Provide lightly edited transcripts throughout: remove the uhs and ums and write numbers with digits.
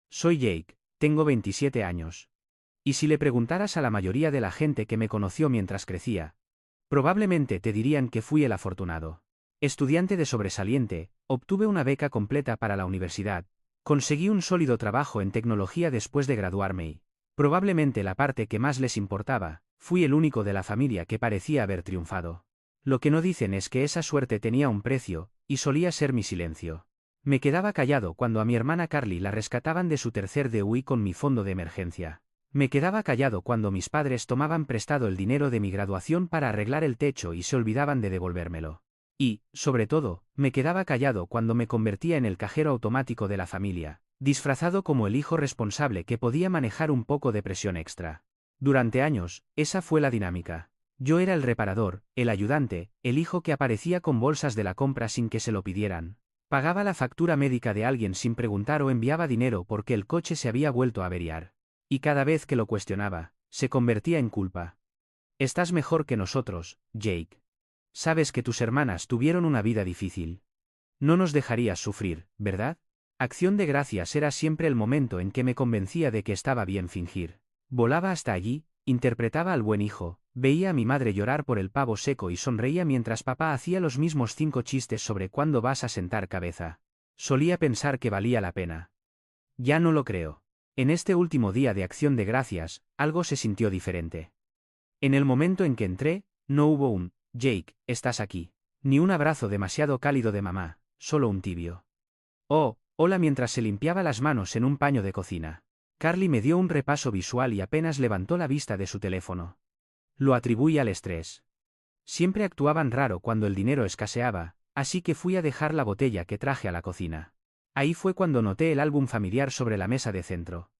Soy Jake, tengo 27 años. Y si le preguntaras a la mayoría de la gente que me conoció mientras crecía, probablemente te dirían que fui el afortunado. Estudiante de sobresaliente, obtuve una beca completa para la universidad, conseguí un sólido trabajo en tecnología después de graduarme y, probablemente la parte que más les importaba, fui el único de la familia que parecía haber triunfado. Lo que no dicen es que esa suerte tenía un precio, y solía ser mi silencio. Me quedaba callado cuando a mi hermana Carly la rescataban de su tercer DUI con mi fondo de emergencia. Me quedaba callado cuando mis padres tomaban prestado el dinero de mi graduación para arreglar el techo y se olvidaban de devolvérmelo. Y, sobre todo, me quedaba callado cuando me convertía en el cajero automático de la familia, disfrazado como el hijo responsable que podía manejar un poco de presión extra. Durante años, esa fue la dinámica. Yo era el reparador, el ayudante, el hijo que aparecía con bolsas de la compra sin que se lo pidieran. Pagaba la factura médica de alguien sin preguntar o enviaba dinero porque el coche se había vuelto a averiar. Y cada vez que lo cuestionaba, se convertía en culpa. Estás mejor que nosotros, Jake. Sabes que tus hermanas tuvieron una vida difícil. No nos dejarías sufrir, ¿verdad? Acción de Gracias era siempre el momento en que me convencía de que estaba bien fingir. Volaba hasta allí, interpretaba al buen hijo, veía a mi madre llorar por el pavo seco y sonreía mientras papá hacía los mismos 5 chistes sobre cuándo vas a sentar cabeza. Solía pensar que valía la pena. Ya no lo creo. En este último día de Acción de Gracias, algo se sintió diferente. En el momento en que entré, no hubo un Jake, estás aquí. Ni un abrazo demasiado cálido de mamá, solo un tibio. Oh, hola mientras se limpiaba las manos en un paño de cocina. Carly me dio un repaso visual y apenas levantó la vista de su teléfono. Lo atribuí al estrés. Siempre actuaban raro cuando el dinero escaseaba, así que fui a dejar la botella que traje a la cocina. Ahí fue cuando noté el álbum familiar sobre la mesa de centro.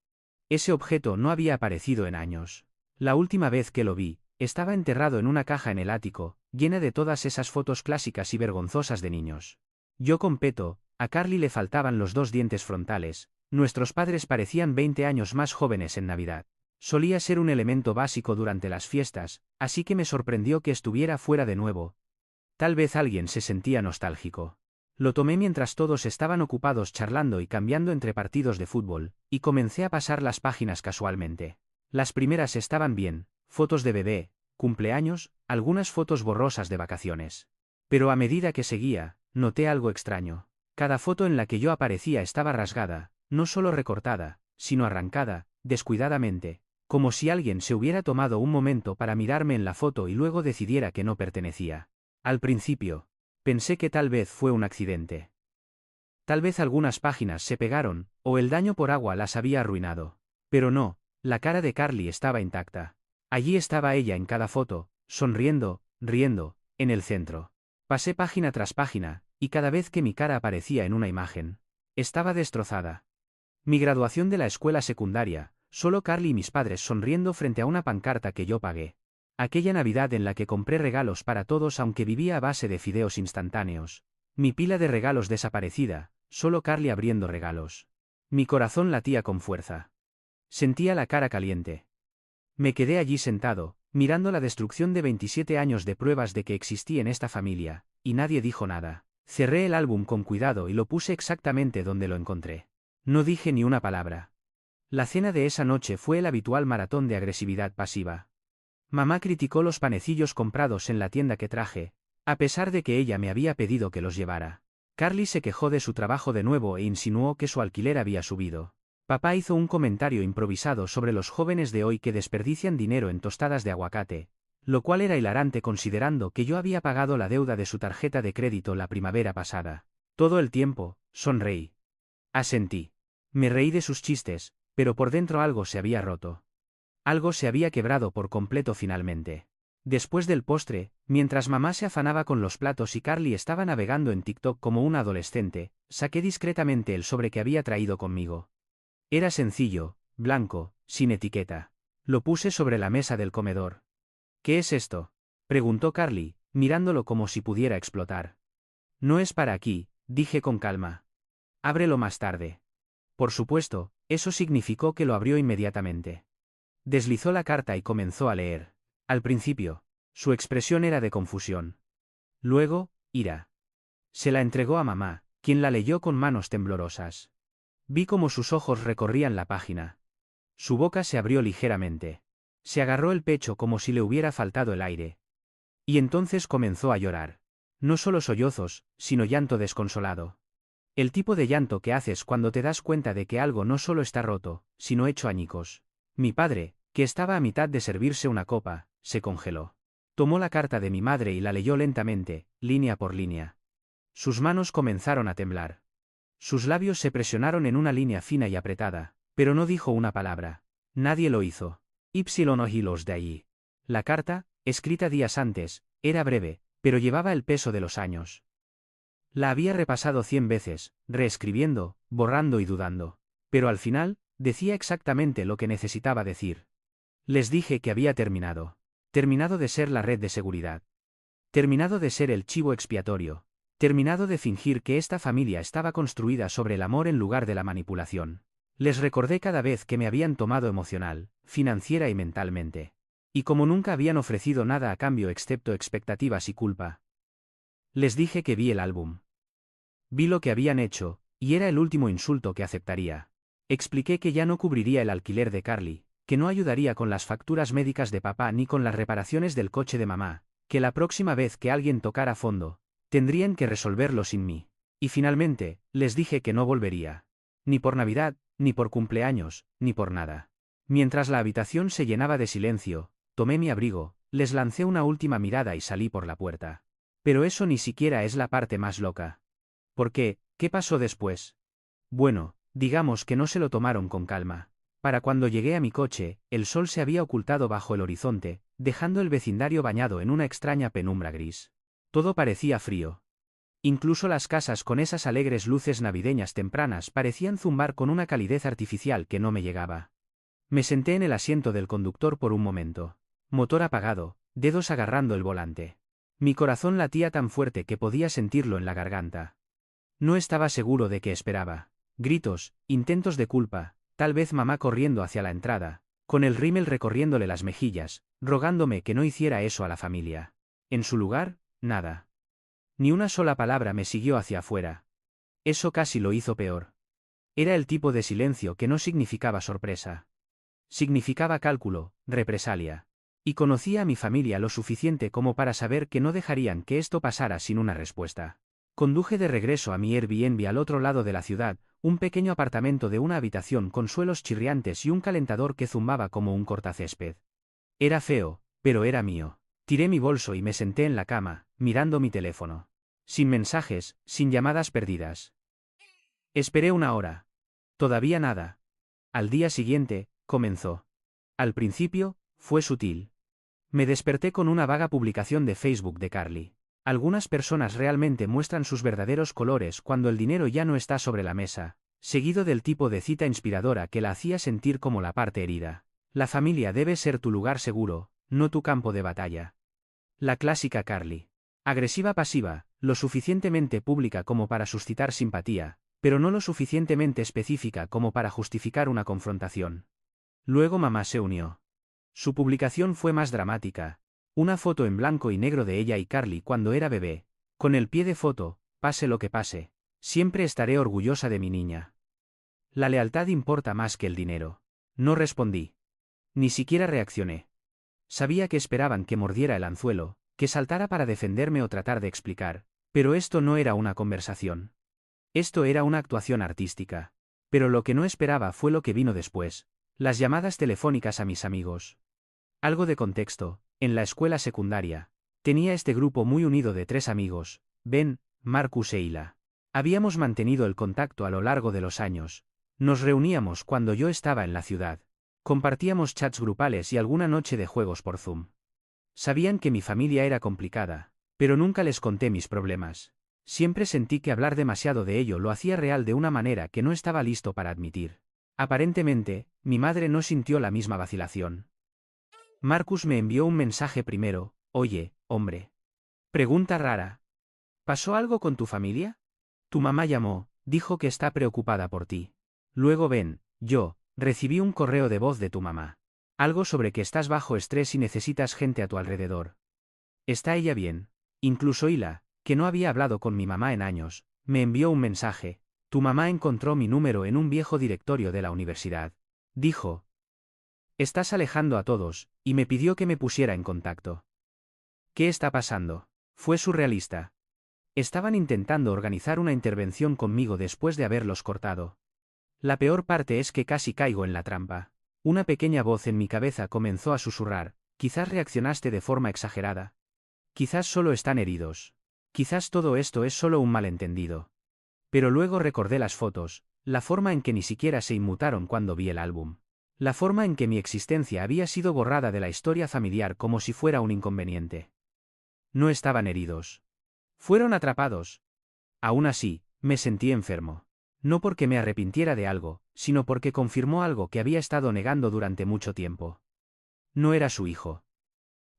Ese objeto no había aparecido en años. La última vez que lo vi, estaba enterrado en una caja en el ático, llena de todas esas fotos clásicas y vergonzosas de niños. Yo con peto, a Carly le faltaban los 2 dientes frontales, nuestros padres parecían 20 años más jóvenes en Navidad. Solía ser un elemento básico durante las fiestas, así que me sorprendió que estuviera fuera de nuevo. Tal vez alguien se sentía nostálgico. Lo tomé mientras todos estaban ocupados charlando y cambiando entre partidos de fútbol, y comencé a pasar las páginas casualmente. Las primeras estaban bien, fotos de bebé, cumpleaños, algunas fotos borrosas de vacaciones. Pero a medida que seguía, noté algo extraño. Cada foto en la que yo aparecía estaba rasgada, no solo recortada, sino arrancada, descuidadamente, como si alguien se hubiera tomado un momento para mirarme en la foto y luego decidiera que no pertenecía. Al principio, pensé que tal vez fue un accidente. Tal vez algunas páginas se pegaron, o el daño por agua las había arruinado. Pero no, la cara de Carly estaba intacta. Allí estaba ella en cada foto, sonriendo, riendo, en el centro. Pasé página tras página, y cada vez que mi cara aparecía en una imagen, estaba destrozada. Mi graduación de la escuela secundaria, solo Carly y mis padres sonriendo frente a una pancarta que yo pagué. Aquella Navidad en la que compré regalos para todos aunque vivía a base de fideos instantáneos. Mi pila de regalos desaparecida, solo Carly abriendo regalos. Mi corazón latía con fuerza. Sentía la cara caliente. Me quedé allí sentado, mirando la destrucción de 27 años de pruebas de que existí en esta familia, y nadie dijo nada. Cerré el álbum con cuidado y lo puse exactamente donde lo encontré. No dije ni una palabra. La cena de esa noche fue el habitual maratón de agresividad pasiva. Mamá criticó los panecillos comprados en la tienda que traje, a pesar de que ella me había pedido que los llevara. Carly se quejó de su trabajo de nuevo e insinuó que su alquiler había subido. Papá hizo un comentario improvisado sobre los jóvenes de hoy que desperdician dinero en tostadas de aguacate, lo cual era hilarante considerando que yo había pagado la deuda de su tarjeta de crédito la primavera pasada. Todo el tiempo, sonreí. Asentí. Me reí de sus chistes, pero por dentro algo se había roto. Algo se había quebrado por completo finalmente. Después del postre, mientras mamá se afanaba con los platos y Carly estaba navegando en TikTok como una adolescente, saqué discretamente el sobre que había traído conmigo. Era sencillo, blanco, sin etiqueta. Lo puse sobre la mesa del comedor. ¿Qué es esto?, preguntó Carly, mirándolo como si pudiera explotar. No es para aquí, dije con calma. Ábrelo más tarde. Por supuesto, eso significó que lo abrió inmediatamente. Deslizó la carta y comenzó a leer. Al principio, su expresión era de confusión. Luego, ira. Se la entregó a mamá, quien la leyó con manos temblorosas. Vi cómo sus ojos recorrían la página. Su boca se abrió ligeramente. Se agarró el pecho como si le hubiera faltado el aire. Y entonces comenzó a llorar. No solo sollozos, sino llanto desconsolado. El tipo de llanto que haces cuando te das cuenta de que algo no solo está roto, sino hecho añicos. Mi padre, que estaba a mitad de servirse una copa, se congeló. Tomó la carta de mi madre y la leyó lentamente, línea por línea. Sus manos comenzaron a temblar. Sus labios se presionaron en una línea fina y apretada, pero no dijo una palabra. Nadie lo hizo. Hilos de allí. La carta, escrita días antes, era breve, pero llevaba el peso de los años. La había repasado 100 veces, reescribiendo, borrando y dudando. Pero al final, decía exactamente lo que necesitaba decir. Les dije que había terminado. Terminado de ser la red de seguridad. Terminado de ser el chivo expiatorio. Terminado de fingir que esta familia estaba construida sobre el amor en lugar de la manipulación. Les recordé cada vez que me habían tomado emocional, financiera y mentalmente. Y como nunca habían ofrecido nada a cambio excepto expectativas y culpa. Les dije que vi el álbum. Vi lo que habían hecho, y era el último insulto que aceptaría. Expliqué que ya no cubriría el alquiler de Carly, que no ayudaría con las facturas médicas de papá ni con las reparaciones del coche de mamá, que la próxima vez que alguien tocara fondo, tendrían que resolverlo sin mí. Y finalmente, les dije que no volvería. Ni por Navidad, ni por cumpleaños, ni por nada. Mientras la habitación se llenaba de silencio, tomé mi abrigo, les lancé una última mirada y salí por la puerta. Pero eso ni siquiera es la parte más loca. ¿Por qué? ¿Qué pasó después? Bueno, digamos que no se lo tomaron con calma. Para cuando llegué a mi coche, el sol se había ocultado bajo el horizonte, dejando el vecindario bañado en una extraña penumbra gris. Todo parecía frío. Incluso las casas con esas alegres luces navideñas tempranas parecían zumbar con una calidez artificial que no me llegaba. Me senté en el asiento del conductor por un momento. Motor apagado, dedos agarrando el volante. Mi corazón latía tan fuerte que podía sentirlo en la garganta. No estaba seguro de qué esperaba. Gritos, intentos de culpa, tal vez mamá corriendo hacia la entrada, con el rímel recorriéndole las mejillas, rogándome que no hiciera eso a la familia. En su lugar, nada. Ni una sola palabra me siguió hacia afuera. Eso casi lo hizo peor. Era el tipo de silencio que no significaba sorpresa. Significaba cálculo, represalia. Y conocía a mi familia lo suficiente como para saber que no dejarían que esto pasara sin una respuesta. Conduje de regreso a mi Airbnb al otro lado de la ciudad, un pequeño apartamento de una habitación con suelos chirriantes y un calentador que zumbaba como un cortacésped. Era feo, pero era mío. Tiré mi bolso y me senté en la cama, mirando mi teléfono. Sin mensajes, sin llamadas perdidas. Esperé una hora. Todavía nada. Al día siguiente, comenzó. Al principio, fue sutil. Me desperté con una vaga publicación de Facebook de Carly. Algunas personas realmente muestran sus verdaderos colores cuando el dinero ya no está sobre la mesa, seguido del tipo de cita inspiradora que la hacía sentir como la parte herida. La familia debe ser tu lugar seguro, no tu campo de batalla. La clásica Carly. Agresiva pasiva, lo suficientemente pública como para suscitar simpatía, pero no lo suficientemente específica como para justificar una confrontación. Luego mamá se unió. Su publicación fue más dramática. Una foto en blanco y negro de ella y Carly cuando era bebé, con el pie de foto, pase lo que pase, siempre estaré orgullosa de mi niña. La lealtad importa más que el dinero. No respondí. Ni siquiera reaccioné. Sabía que esperaban que mordiera el anzuelo, que saltara para defenderme o tratar de explicar, pero esto no era una conversación. Esto era una actuación artística. Pero lo que no esperaba fue lo que vino después, las llamadas telefónicas a mis amigos. Algo de contexto. En la escuela secundaria, tenía este grupo muy unido de 3 amigos, Ben, Marcus e Hila. Habíamos mantenido el contacto a lo largo de los años. Nos reuníamos cuando yo estaba en la ciudad. Compartíamos chats grupales y alguna noche de juegos por Zoom. Sabían que mi familia era complicada, pero nunca les conté mis problemas. Siempre sentí que hablar demasiado de ello lo hacía real de una manera que no estaba listo para admitir. Aparentemente, mi madre no sintió la misma vacilación. Marcus me envió un mensaje primero. Oye, hombre. Pregunta rara. ¿Pasó algo con tu familia? Tu mamá llamó, dijo que está preocupada por ti. Luego yo, recibí un correo de voz de tu mamá. Algo sobre que estás bajo estrés y necesitas gente a tu alrededor. ¿Está ella bien? Incluso Hila, que no había hablado con mi mamá en años, me envió un mensaje. Tu mamá encontró mi número en un viejo directorio de la universidad. Dijo. Estás alejando a todos, y me pidió que me pusiera en contacto. ¿Qué está pasando? Fue surrealista. Estaban intentando organizar una intervención conmigo después de haberlos cortado. La peor parte es que casi caigo en la trampa. Una pequeña voz en mi cabeza comenzó a susurrar, quizás reaccionaste de forma exagerada. Quizás solo están heridos. Quizás todo esto es solo un malentendido. Pero luego recordé las fotos, la forma en que ni siquiera se inmutaron cuando vi el álbum. La forma en que mi existencia había sido borrada de la historia familiar como si fuera un inconveniente. No estaban heridos. Fueron atrapados. Aún así, me sentí enfermo. No porque me arrepintiera de algo, sino porque confirmó algo que había estado negando durante mucho tiempo. No era su hijo.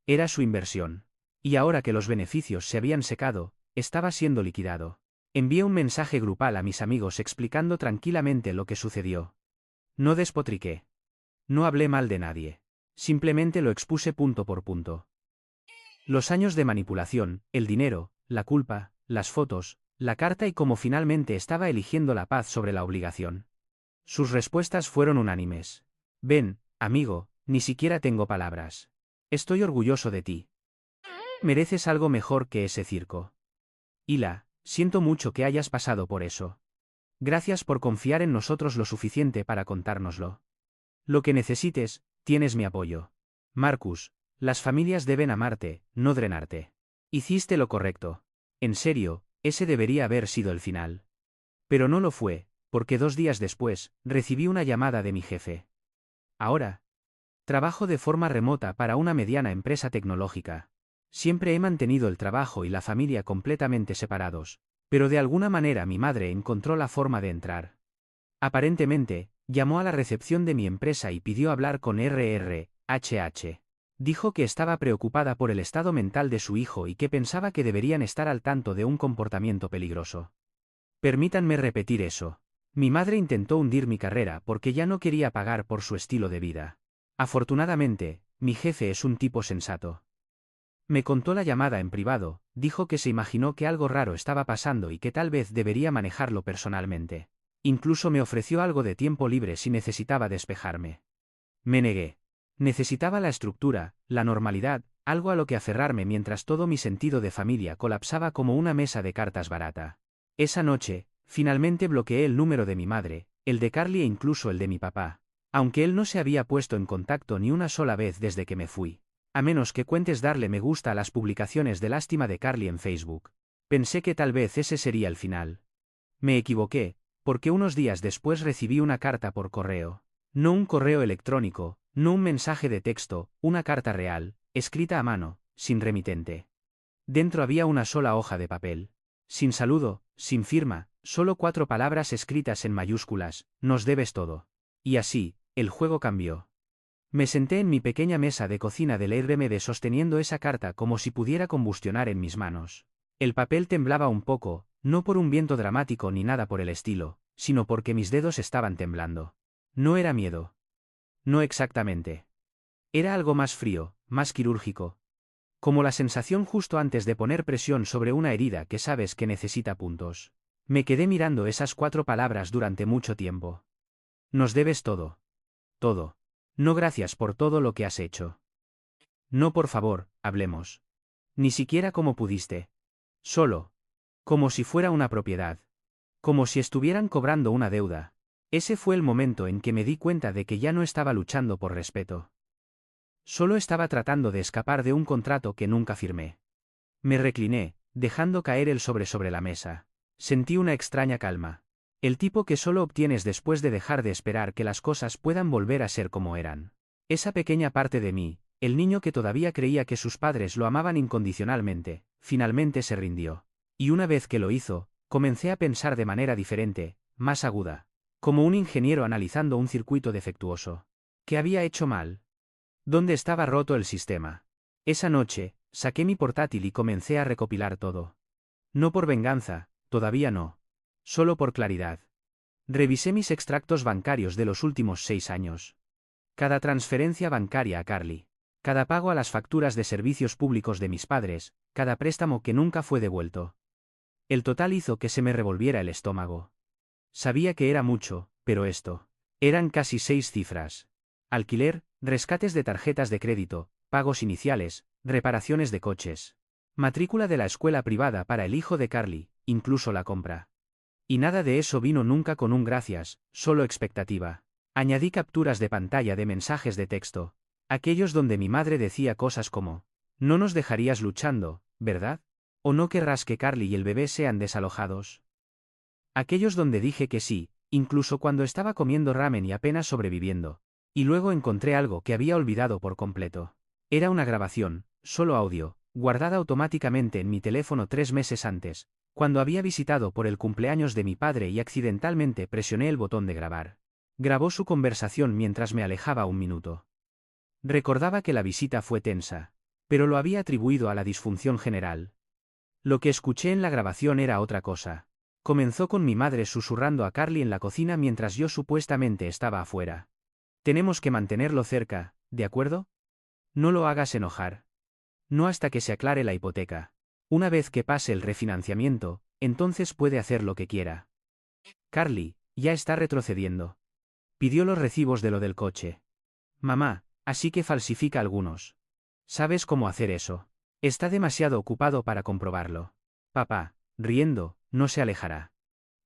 Era su inversión. Y ahora que los beneficios se habían secado, estaba siendo liquidado. Envié un mensaje grupal a mis amigos explicando tranquilamente lo que sucedió. No despotriqué. No hablé mal de nadie. Simplemente lo expuse punto por punto. Los años de manipulación, el dinero, la culpa, las fotos, la carta y cómo finalmente estaba eligiendo la paz sobre la obligación. Sus respuestas fueron unánimes. Ven, amigo, ni siquiera tengo palabras. Estoy orgulloso de ti. Mereces algo mejor que ese circo. Hila, siento mucho que hayas pasado por eso. Gracias por confiar en nosotros lo suficiente para contárnoslo. Lo que necesites, tienes mi apoyo. Marcus, las familias deben amarte, no drenarte. Hiciste lo correcto. En serio, ese debería haber sido el final. Pero no lo fue, porque 2 días después, recibí una llamada de mi jefe. Ahora, trabajo de forma remota para una mediana empresa tecnológica. Siempre he mantenido el trabajo y la familia completamente separados, pero de alguna manera mi madre encontró la forma de entrar. Aparentemente, llamó a la recepción de mi empresa y pidió hablar con RRHH. Dijo que estaba preocupada por el estado mental de su hijo y que pensaba que deberían estar al tanto de un comportamiento peligroso. Permítanme repetir eso. Mi madre intentó hundir mi carrera porque ya no quería pagar por su estilo de vida. Afortunadamente, mi jefe es un tipo sensato. Me contó la llamada en privado, dijo que se imaginó que algo raro estaba pasando y que tal vez debería manejarlo personalmente. Incluso me ofreció algo de tiempo libre si necesitaba despejarme. Me negué. Necesitaba la estructura, la normalidad, algo a lo que aferrarme mientras todo mi sentido de familia colapsaba como una mesa de cartas barata. Esa noche, finalmente bloqueé el número de mi madre, el de Carly e incluso el de mi papá, aunque él no se había puesto en contacto ni una sola vez desde que me fui. A menos que cuentes darle me gusta a las publicaciones de lástima de Carly en Facebook. Pensé que tal vez ese sería el final. Me equivoqué, porque unos días después recibí una carta por correo. No un correo electrónico, no un mensaje de texto, una carta real, escrita a mano, sin remitente. Dentro había una sola hoja de papel. Sin saludo, sin firma, solo 4 palabras escritas en mayúsculas, nos debes todo. Y así, el juego cambió. Me senté en mi pequeña mesa de cocina del Airbnb sosteniendo esa carta como si pudiera combustionar en mis manos. El papel temblaba un poco, no por un viento dramático ni nada por el estilo, sino porque mis dedos estaban temblando. No era miedo. No exactamente. Era algo más frío, más quirúrgico. Como la sensación justo antes de poner presión sobre una herida que sabes que necesita puntos. Me quedé mirando esas 4 palabras durante mucho tiempo. Nos debes todo. Todo. No gracias por todo lo que has hecho. No, por favor, hablemos. Ni siquiera como pudiste. Solo. Como si fuera una propiedad. Como si estuvieran cobrando una deuda. Ese fue el momento en que me di cuenta de que ya no estaba luchando por respeto. Solo estaba tratando de escapar de un contrato que nunca firmé. Me recliné, dejando caer el sobre la mesa. Sentí una extraña calma. El tipo que solo obtienes después de dejar de esperar que las cosas puedan volver a ser como eran. Esa pequeña parte de mí, el niño que todavía creía que sus padres lo amaban incondicionalmente, finalmente se rindió. Y una vez que lo hizo, comencé a pensar de manera diferente, más aguda. Como un ingeniero analizando un circuito defectuoso. ¿Qué había hecho mal? ¿Dónde estaba roto el sistema? Esa noche, saqué mi portátil y comencé a recopilar todo. No por venganza, todavía no. Solo por claridad. Revisé mis extractos bancarios de los últimos 6 años. Cada transferencia bancaria a Carly. Cada pago a las facturas de servicios públicos de mis padres, cada préstamo que nunca fue devuelto. El total hizo que se me revolviera el estómago. Sabía que era mucho, pero esto. Eran casi 6 cifras. Alquiler, rescates de tarjetas de crédito, pagos iniciales, reparaciones de coches. Matrícula de la escuela privada para el hijo de Carly, incluso la compra. Y nada de eso vino nunca con un gracias, solo expectativa. Añadí capturas de pantalla de mensajes de texto. Aquellos donde mi madre decía cosas como: no nos dejarías luchando, ¿verdad? ¿O no querrás que Carly y el bebé sean desalojados? Aquellos donde dije que sí, incluso cuando estaba comiendo ramen y apenas sobreviviendo. Y luego encontré algo que había olvidado por completo. Era una grabación, solo audio, guardada automáticamente en mi teléfono 3 meses antes, cuando había visitado por el cumpleaños de mi padre y accidentalmente presioné el botón de grabar. Grabó su conversación mientras me alejaba un minuto. Recordaba que la visita fue tensa, pero lo había atribuido a la disfunción general. Lo que escuché en la grabación era otra cosa. Comenzó con mi madre susurrando a Carly en la cocina mientras yo supuestamente estaba afuera. Tenemos que mantenerlo cerca, ¿de acuerdo? No lo hagas enojar. No hasta que se aclare la hipoteca. Una vez que pase el refinanciamiento, entonces puede hacer lo que quiera. Carly, ya está retrocediendo. Pidió los recibos de lo del coche. Mamá, así que falsifica algunos. ¿Sabes cómo hacer eso? Está demasiado ocupado para comprobarlo. Papá, riendo, no se alejará.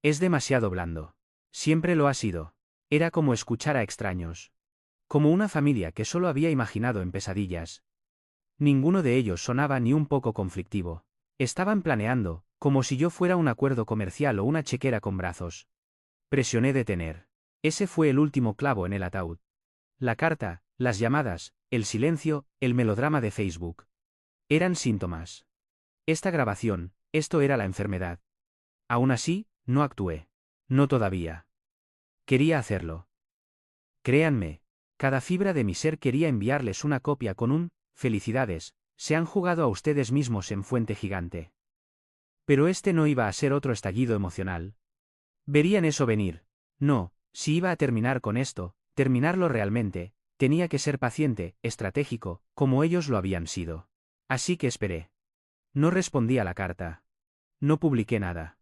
Es demasiado blando. Siempre lo ha sido. Era como escuchar a extraños. Como una familia que solo había imaginado en pesadillas. Ninguno de ellos sonaba ni un poco conflictivo. Estaban planeando, como si yo fuera un acuerdo comercial o una chequera con brazos. Presioné detener. Ese fue el último clavo en el ataúd. La carta, las llamadas, el silencio, el melodrama de Facebook. Eran síntomas. Esta grabación, esto era la enfermedad. Aún así, no actué. No todavía. Quería hacerlo. Créanme, cada fibra de mi ser quería enviarles una copia con un: felicidades, se han jugado a ustedes mismos en Fuente Gigante. Pero este no iba a ser otro estallido emocional. Verían eso venir. No, si iba a terminar con esto, terminarlo realmente, tenía que ser paciente, estratégico, como ellos lo habían sido. Así que esperé. No respondí a la carta. No publiqué nada.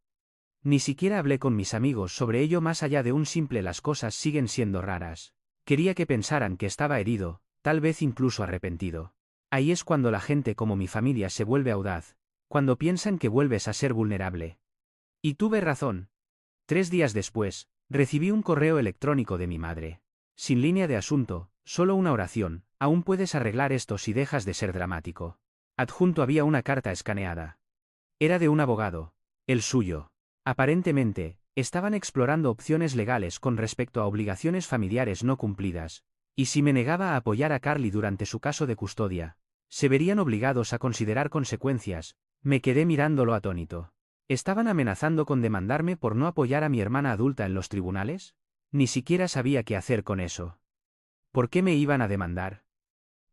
Ni siquiera hablé con mis amigos sobre ello más allá de un simple: las cosas siguen siendo raras. Quería que pensaran que estaba herido, tal vez incluso arrepentido. Ahí es cuando la gente como mi familia se vuelve audaz, cuando piensan que vuelves a ser vulnerable. Y tuve razón. 3 días después, recibí un correo electrónico de mi madre. Sin línea de asunto, solo una oración: aún puedes arreglar esto si dejas de ser dramático. Adjunto había una carta escaneada. Era de un abogado. El suyo. Aparentemente, estaban explorando opciones legales con respecto a obligaciones familiares no cumplidas, y si me negaba a apoyar a Carly durante su caso de custodia, se verían obligados a considerar consecuencias. Me quedé mirándolo atónito. ¿Estaban amenazando con demandarme por no apoyar a mi hermana adulta en los tribunales? Ni siquiera sabía qué hacer con eso. ¿Por qué me iban a demandar?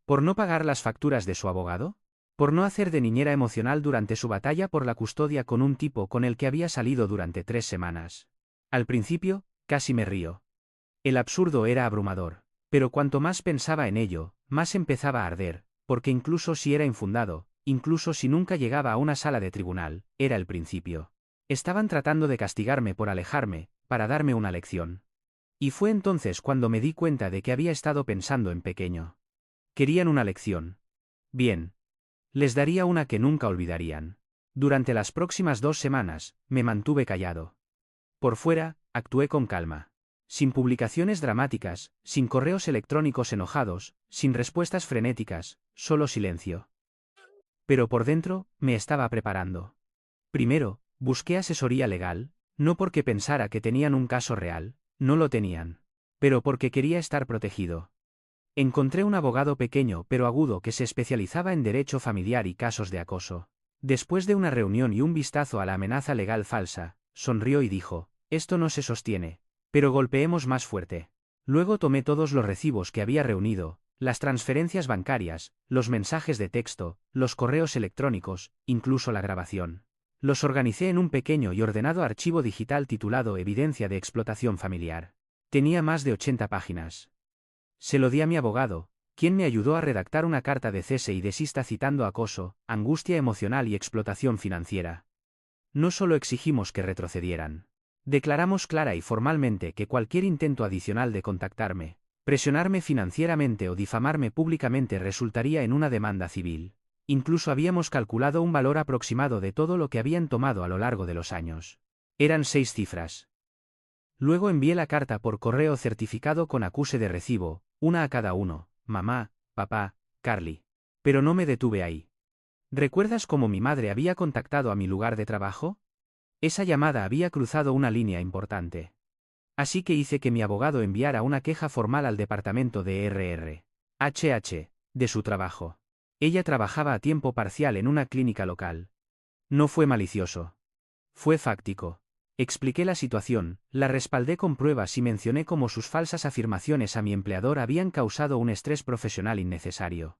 ¿Por no pagar las facturas de su abogado? ¿Por no hacer de niñera emocional durante su batalla por la custodia con un tipo con el que había salido durante 3 semanas? Al principio, casi me río. El absurdo era abrumador, pero cuanto más pensaba en ello, más empezaba a arder, porque incluso si era infundado, incluso si nunca llegaba a una sala de tribunal, era el principio. Estaban tratando de castigarme por alejarme, para darme una lección. Y fue entonces cuando me di cuenta de que había estado pensando en pequeño. Querían una lección. Bien. Les daría una que nunca olvidarían. Durante las próximas 2 semanas, me mantuve callado. Por fuera, actué con calma. Sin publicaciones dramáticas, sin correos electrónicos enojados, sin respuestas frenéticas, solo silencio. Pero por dentro, me estaba preparando. Primero, busqué asesoría legal, no porque pensara que tenían un caso real, no lo tenían. Pero porque quería estar protegido. Encontré un abogado pequeño pero agudo que se especializaba en derecho familiar y casos de acoso. Después de una reunión y un vistazo a la amenaza legal falsa, sonrió y dijo: esto no se sostiene. Pero golpeemos más fuerte. Luego tomé todos los recibos que había reunido, las transferencias bancarias, los mensajes de texto, los correos electrónicos, incluso la grabación. Los organicé en un pequeño y ordenado archivo digital titulado Evidencia de explotación familiar. Tenía más de 80 páginas. Se lo di a mi abogado, quien me ayudó a redactar una carta de cese y desista citando acoso, angustia emocional y explotación financiera. No solo exigimos que retrocedieran. Declaramos clara y formalmente que cualquier intento adicional de contactarme, presionarme financieramente o difamarme públicamente resultaría en una demanda civil. Incluso habíamos calculado un valor aproximado de todo lo que habían tomado a lo largo de los años. Eran 6 cifras. Luego envié la carta por correo certificado con acuse de recibo, una a cada uno, mamá, papá, Carly. Pero no me detuve ahí. ¿Recuerdas cómo mi madre había contactado a mi lugar de trabajo? Esa llamada había cruzado una línea importante. Así que hice que mi abogado enviara una queja formal al departamento de R.R.H.H. de su trabajo. Ella trabajaba a tiempo parcial en una clínica local. No fue malicioso. Fue fáctico. Expliqué la situación, la respaldé con pruebas y mencioné cómo sus falsas afirmaciones a mi empleador habían causado un estrés profesional innecesario.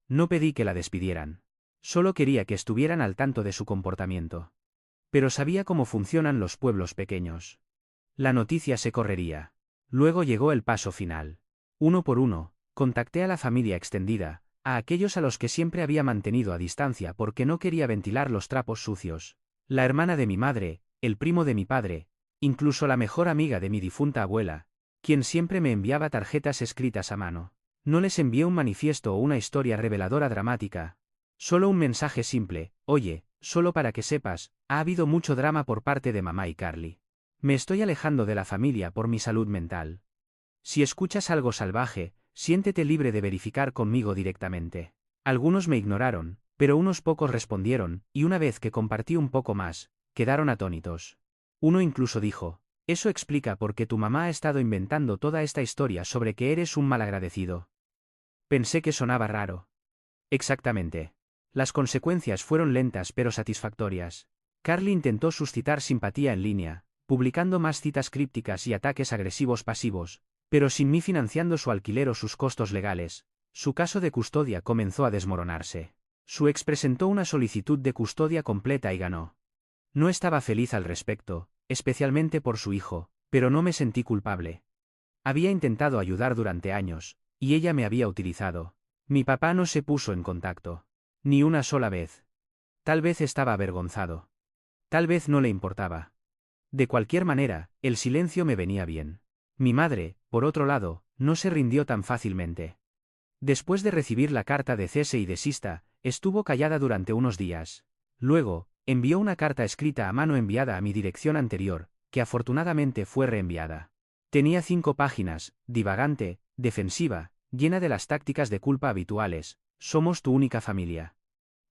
No pedí que la despidieran. Solo quería que estuvieran al tanto de su comportamiento. Pero sabía cómo funcionan los pueblos pequeños. La noticia se correría. Luego llegó el paso final. Uno por uno, contacté a la familia extendida, a aquellos a los que siempre había mantenido a distancia porque no quería ventilar los trapos sucios. La hermana de mi madre, el primo de mi padre, incluso la mejor amiga de mi difunta abuela, quien siempre me enviaba tarjetas escritas a mano. No les envié un manifiesto o una historia reveladora dramática. Solo un mensaje simple: oye, solo para que sepas, ha habido mucho drama por parte de mamá y Carly. Me estoy alejando de la familia por mi salud mental. Si escuchas algo salvaje, siéntete libre de verificar conmigo directamente. Algunos me ignoraron, pero unos pocos respondieron, y una vez que compartí un poco más, quedaron atónitos. Uno incluso dijo: eso explica por qué tu mamá ha estado inventando toda esta historia sobre que eres un malagradecido. Pensé que sonaba raro. Exactamente. Las consecuencias fueron lentas pero satisfactorias. Carly intentó suscitar simpatía en línea, publicando más citas crípticas y ataques agresivos pasivos, pero sin mí financiando su alquiler o sus costos legales. Su caso de custodia comenzó a desmoronarse. Su ex presentó una solicitud de custodia completa y ganó. No estaba feliz al respecto, especialmente por su hijo, pero no me sentí culpable. Había intentado ayudar durante años, y ella me había utilizado. Mi papá no se puso en contacto. Ni una sola vez. Tal vez estaba avergonzado. Tal vez no le importaba. De cualquier manera, el silencio me venía bien. Mi madre, por otro lado, no se rindió tan fácilmente. Después de recibir la carta de cese y desista, estuvo callada durante unos días. Luego, envió una carta escrita a mano enviada a mi dirección anterior, que afortunadamente fue reenviada. Tenía 5 páginas, divagante, defensiva, llena de las tácticas de culpa habituales. Somos tu única familia.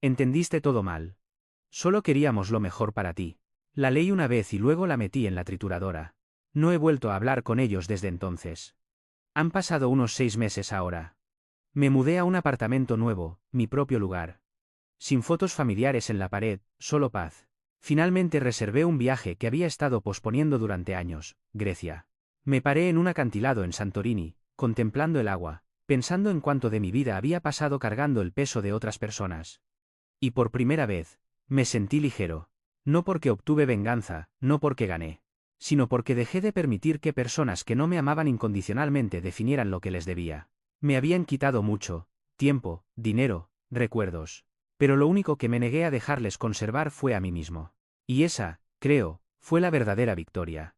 Entendiste todo mal. Solo queríamos lo mejor para ti. La leí una vez y luego la metí en la trituradora. No he vuelto a hablar con ellos desde entonces. Han pasado unos 6 meses ahora. Me mudé a un apartamento nuevo, mi propio lugar. Sin fotos familiares en la pared, solo paz. Finalmente reservé un viaje que había estado posponiendo durante años, Grecia. Me paré en un acantilado en Santorini, contemplando el agua, pensando en cuánto de mi vida había pasado cargando el peso de otras personas. Y por primera vez, me sentí ligero. No porque obtuve venganza, no porque gané, sino porque dejé de permitir que personas que no me amaban incondicionalmente definieran lo que les debía. Me habían quitado mucho: tiempo, dinero, recuerdos. Pero lo único que me negué a dejarles conservar fue a mí mismo. Y esa, creo, fue la verdadera victoria.